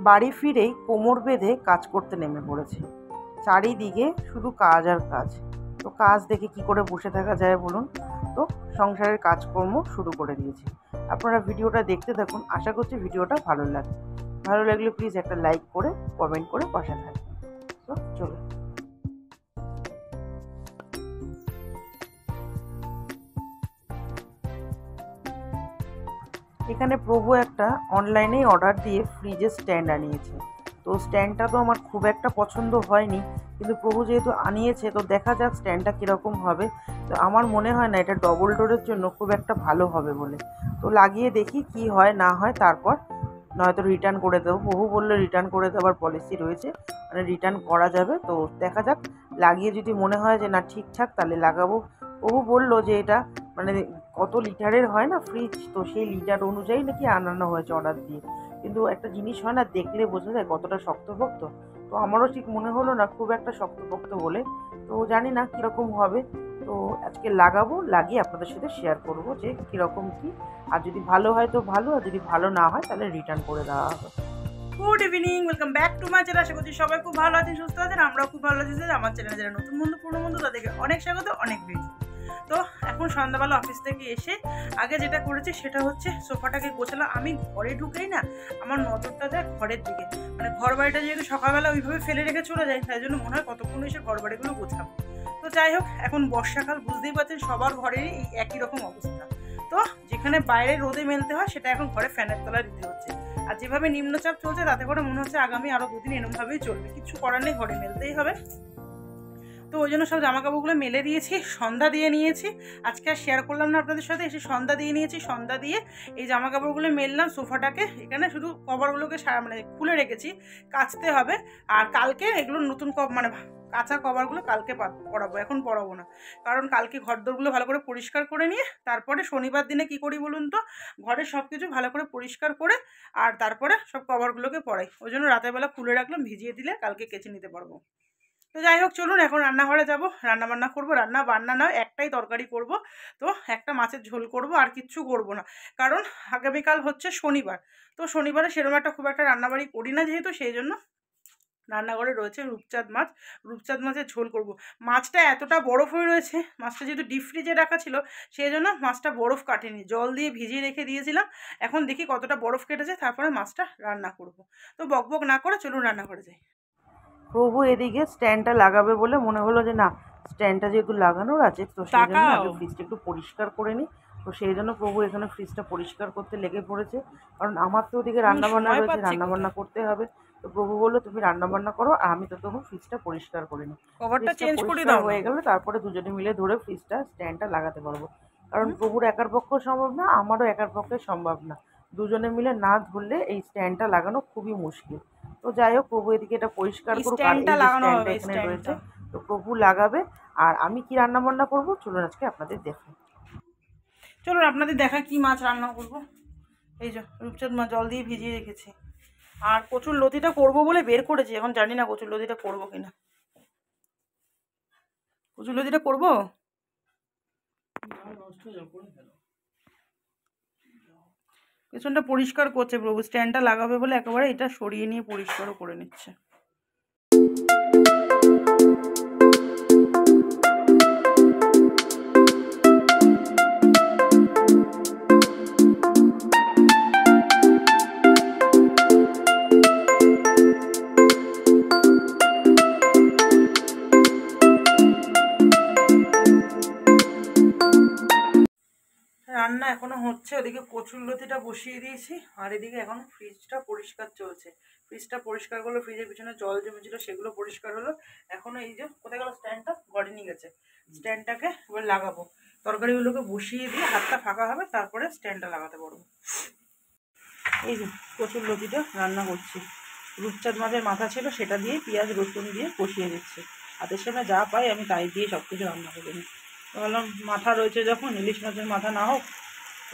বাড়ি ফিরেই কোমর বেঁধে কাজ করতে নেমে পড়েছে। চারিদিকে শুধু কাজ আর কাজ। তো কাজ দেখে কি করে বসে থাকা যায় বলুন? তো সংসারের কাজকর্ম শুরু করে দিয়েছি। আপনারা ভিডিওটা দেখতে থাকুন, আশা করছি ভিডিওটা ভালো লাগবে। ভালো লাগলে প্লিজ একটা লাইক করে কমেন্ট করে পাশে থাকবেন। তো চলো। এখানে প্রভু একটা অনলাইনেই অর্ডার দিয়ে ফ্রিজের স্ট্যান্ড আনিয়েছে। তো স্ট্যান্ডটা তো আমার খুব একটা পছন্দ হয়নি, কিন্তু প্রভু যেহেতু আনিয়েছে তো দেখা যাক স্ট্যান্ডটা কীরকম হবে। তো আমার মনে হয় না এটা ডবল ডোরের জন্য খুব একটা ভালো হবে বলে। তো লাগিয়ে দেখি কি হয় না হয়, তারপর নয়তো রিটার্ন করে দেবো। প্রভু বললে রিটার্ন করে দেওয়ার পলিসি রয়েছে, মানে রিটার্ন করা যাবে। তো দেখা যাক, লাগিয়ে যদি মনে হয় যে না ঠিকঠাক তাহলে লাগাবো। প্রভু বললো যে এটা মানে কত লিটারের হয় না ফ্রিজ, তো সেই লিটার অনুযায়ী নাকি আনানো হয়েছে অর্ডার দিয়ে। কিন্তু একটা জিনিস হয় না, দেখলে বোঝা যায় কতটা শক্তপোক্ত। তো আমারও ঠিক মনে হলো না খুব একটা শক্তপোক্ত বলে। তো জানি না কীরকম হবে। তো আজকে লাগাবো, লাগিয়ে আপনাদের সাথে শেয়ার করব যে কীরকম কী। আর যদি ভালো হয় তো ভালো, আর যদি ভালো না হয় তাহলে রিটার্ন করে দেওয়া হবে। Good evening, welcome back to my channel. আশা করছি সবাই খুব ভালো আছেন, সুস্থ আছেন। আমরাও খুব ভালো আছি। আমার চ্যানেলে যারা নতুন বন্ধু পুরনো বন্ধু তাদেরকে অনেক স্বাগত, অনেক ভিডিও। তো এখন সন্ধ্যাবেলা অফিস থেকে এসে আগে যেটা করেছি সেটা হচ্ছে সোফাটাকে গোছালাম। আমি ঘরে ঢুকেই না আমার নজরটা যায় ঘরের দিকে, মানে ঘর বাড়িটা যেহেতু সকালবেলা ওইভাবে ফেলে রেখে চলে যায়, তাই জন্য মনে হয় কতক্ষণ এসে ঘর বাড়িগুলো গোছাবো। তো যাই হোক, এখন বর্ষাকাল, বুঝতেই পারছেন সবার ঘরেরই এই একই রকম অবস্থা। তো যেখানে বাইরে রোদে মেলতে হয় সেটা এখন ঘরে ফ্যানের তলায় দিতে হচ্ছে। আর যেভাবে নিম্নচাপ চলছে তাতে করে মনে হচ্ছে আগামী আরও দুদিন এরকমভাবেই চলবে। কিছু করার নেই, ঘরে মেলতেই হবে। তো ওই জন্য সব জামাকাপড়গুলো মেলে দিয়েছি, সন্ধ্যা দিয়ে নিয়েছি। আজকে আর শেয়ার করলাম না আপনাদের সাথে, এসে সন্ধ্যা দিয়ে নিয়েছি। সন্ধ্যা দিয়ে এই জামাকাপড়গুলো মেললাম। সোফাটাকে এখানে শুধু কভারগুলোকে মানে খুলে রেখেছি, কাচতে হবে। আর কালকে এগুলো নতুন মানে কাঁচা কভারগুলো কালকে পরাবো, এখন পরাবো না। কারণ কালকে ঘরদোরগুলো ভালো করে পরিষ্কার করে নিয়ে তারপরে শনিবার দিনে কি করি বলুন তো, ঘরের সব কিছু ভালো করে পরিষ্কার করে আর তারপরে সব কভারগুলোকে পরাই। ওই জন্য রাতের বেলা খুলে রাখলাম, ভিজিয়ে দিলে কালকে কেচে নিতে পারবো। তো যাই হোক, চলুন এখন রান্নাঘরে যাব, রান্নাবান্না করবো। রান্না নয়, একটাই তরকারি করব। তো একটা মাছের ঝোল করব, আর কিচ্ছু করব না। কারণ আগামীকাল হচ্ছে শনিবার। তো শনিবারে সেরকম একটা খুব একটা রান্নাবাড়ি করি না যেহেতু, সেই জন্য রান্নাঘরে রয়েছে রূপচাঁদ মাছ। রূপচাঁদ মাছের ঝোল করব। মাছটা এতটা বরফ হয়ে রয়েছে, মাছটা যেহেতু ডিপ ফ্রিজে রাখা ছিল সেই জন্য মাছটা বরফ কাটেনি, জল দিয়ে ভিজিয়ে রেখে দিয়েছিলাম। এখন দেখি কতটা বরফ কেটেছে, তারপরে মাছটা রান্না করব। তো বকবক না করে চলুন রান্নাঘরে যাই। প্রভু এদিকে স্ট্যান্ডটা লাগাবে বলে মনে হলো যে না, স্ট্যান্ডটা যেহেতু লাগানোর আছে তো সেই জন্য আগে ফ্রিজটা একটু পরিষ্কার করে নিই। তো সেই জন্য প্রভু এখানে ফ্রিজটা পরিষ্কার করতে লেগে পড়েছে। কারণ আমার তো ওদিকে রান্নাবান্না রয়েছে, রান্নাবান্না করতে হবে। তো প্রভু বললো তুমি রান্নাবান্না করো আর আমি তো তখন ফ্রিজটা পরিষ্কার করে নিই। কভারটা চেঞ্জ করে দাও হয়ে গেলে তারপরে দুজনে মিলে ধরে ফ্রিজটা স্ট্যান্ডটা লাগাতে পারবো। কারণ প্রভুর একার পক্ষে সম্ভব না, আমারও একার পক্ষে সম্ভব না। দুজনে মিলে না ধরলে এই স্ট্যান্ডটা লাগানো খুবই মুশকিল। তো যাই হোক, প্রভু এদিকে এটা পরিষ্কার করুক, আর এই স্ট্যান্ডটা এখানে রয়েছে। তো প্রভু লাগাবে আর আমি কি রান্না বান্না করবো চলুন আজকে আপনাদের দেখাই। চলুন আপনাদের দেখা কি মাছ রান্না করব। এই যে রূপচাঁদ মাছ জল দিয়ে ভিজিয়ে রেখেছি, আর কচুর লতিটা করব বলে বের করেছি। এখন জানি না কচুর লতিটা করবো কিনা। কচুর লতিটা করবো, পেছনটা পরিষ্কার করছে প্রভু। স্ট্যান্ডটা লাগাবে বলে একেবারে এটা সরিয়ে নিয়ে পরিষ্কারও করে নিচ্ছে। রান্না এখনো হচ্ছে, ওদিকে কচুর লতিটা বসিয়ে দিয়েছি, আর এদিকে এখন ফ্রিজটা পরিষ্কার চলছে। ফ্রিজটা পরিষ্কার করলো, ফ্রিজের পিছনে জল জমেছিল সেগুলো পরিষ্কার হলো। এখনো এই যে কোথায় গেল স্ট্যান্ডটা, ঘরে নিয়ে গেছে। স্ট্যান্ডটাকে এবার লাগাবো, তরকারিগুলোকে বসিয়ে দিয়ে হাতটা ফাঁকা হবে, তারপরে স্ট্যান্ডটা লাগাতে পারবো। এই যে কচুর লতিটা রান্না করছি। রূপচাঁদ মাছের মাথা ছিল সেটা দিয়ে পেঁয়াজ রসুন দিয়ে কষিয়ে দিচ্ছি। হাতের সামনে যা পাই আমি তাই দিয়ে সব কিছু রান্না করে নিই। বললাম মাথা রয়েছে যখন, ইলিশ মাছের মাথা না হোক,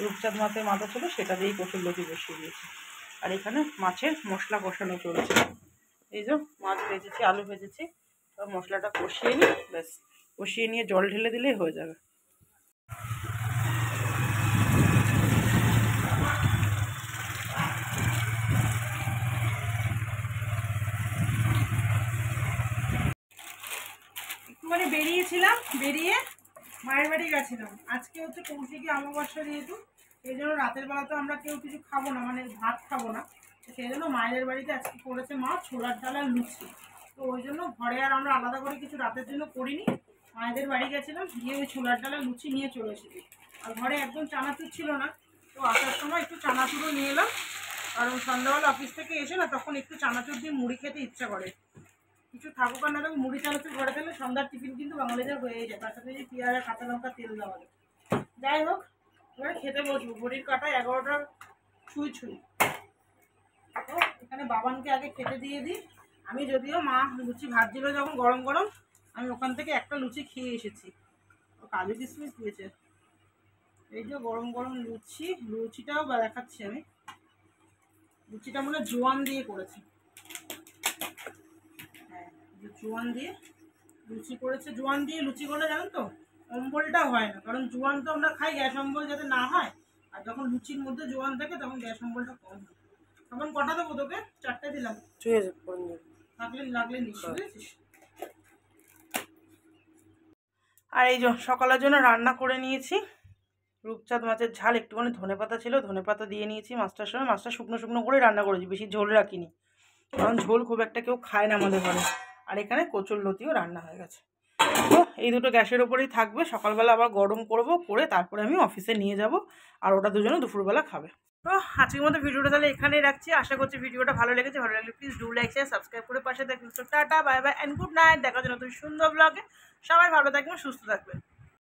রূপচাঁদ মাছের মাথা ছিল সেটা দিয়েই কচুর লতি বসিয়ে দিয়েছি। আর এখানে মাছের মশলা কষানো চলছে। এই যে মাছ ভেজেছি, আলু ভেজেছি, তো মশলাটা কষিয়ে নিই, ব্যাস কষিয়ে নিয়ে জল ঢেলে দিলেই হয়ে যাবে। বেরিয়েছিলাম, বেরিয়ে মায়ের বাড়ি গেছিলাম। আজকে হচ্ছে কৌশিকী অমাবস্যা, যেহেতু এই জন্য রাতের বেলা তো আমরা কেউ কিছু খাবো না, মানে ভাত খাবো না। সেই জন্য মায়ের বাড়িতে আজকে করেছে মা ছোলার ডাল আর লুচি। তো ওই জন্য ঘরে আর আমরা আলাদা করে কিছু রাতের জন্য করিনি। মায়েদের বাড়ি গেছিলাম, গিয়ে ওই ছোলার ডাল আর লুচি নিয়ে চলে এসেছি। আর ঘরে একদম চানাচুর ছিল না, তো আসার সময় একটু চানাচুরও নিয়ে এলাম। কারণ সন্ধ্যাবেলা অফিস থেকে এসে না তখন একটু চানাচুর দিয়ে মুড়ি খেতে ইচ্ছা করে। কিছু থাকুক আর না থাকুক, মুড়ি চানাচুর ঘরে থাকলে সন্ধ্যার টিফিন কিন্তু বাঙালিদের হয়ে যায়। তার সাথে যে পেঁয়াজ আর কাঁচা লঙ্কা তেল দেওয়া যায়। যাই হোক, এবারে খেতে বসবো। ঘড়ির কাঁটায় 11টার ছুঁই ছুঁই। তো এখানে বাবানকে আগে খেতে দিয়ে দিই। আমি যদিও মা লুচি ভাজছিল যখন গরম গরম, আমি ওখান থেকে একটা লুচি খেয়ে এসেছি। ও কাজু কিশমিশ দিয়েছে। এই যে গরম গরম লুচি, লুচিটাও দেখাচ্ছি আমি। লুচিটা মনে হয় জোয়ান দিয়ে করেছে। হ্যাঁ, জোয়ান দিয়ে লুচি করেছে। জোয়ান দিয়ে লুচি করলে জানেন তো অম্বলটা হয় না, কারণ জোয়ান তো আমরা খাই গ্যাস অম্বল যাতে না হয়। আর যখন লুচির মধ্যে জোয়ান থাকে তখন গ্যাস অম্বলটা কম হয়। তখন কটা দেবো তোকে? 4টে দিলাম, থাকলে লাগলে নিশ্চয়। বুঝেছিস? আর এই যে সকালের জন্য রান্না করে নিয়েছি রূপচাঁদ মাছের ঝাল। একটুখানি ধনেপাতা ছিল, ধনেপাতা দিয়ে নিয়েছি মাছটার সময়। মাছটা শুকনো শুকনো করে রান্না করেছি, বেশি ঝোল রাখিনি, কারণ ঝোল খুব একটা কেউ খায় না আমাদের ঘরে। আর এখানে কচুর লতিও রান্না হয়ে গেছে। তো এই দুটো গ্যাসের ওপরেই থাকবে, সকালবেলা আবার গরম করব, করে তারপরে আমি অফিসে নিয়ে যাব। আর ওটা দুজনে দুপুরবেলা খাবে। তো আজকের মতো ভিডিওটা তাহলে এখানেই রাখছি। আশা করছি ভিডিওটা ভালো লেগেছে। ভালো লাগলে please do like share subscribe করে পাশে থাকবেন। তো tata, bye bye and good night. দেখা যায় নতুন সুন্দর ব্লগে। সবাই ভালো থাকবেন, সুস্থ থাকবেন।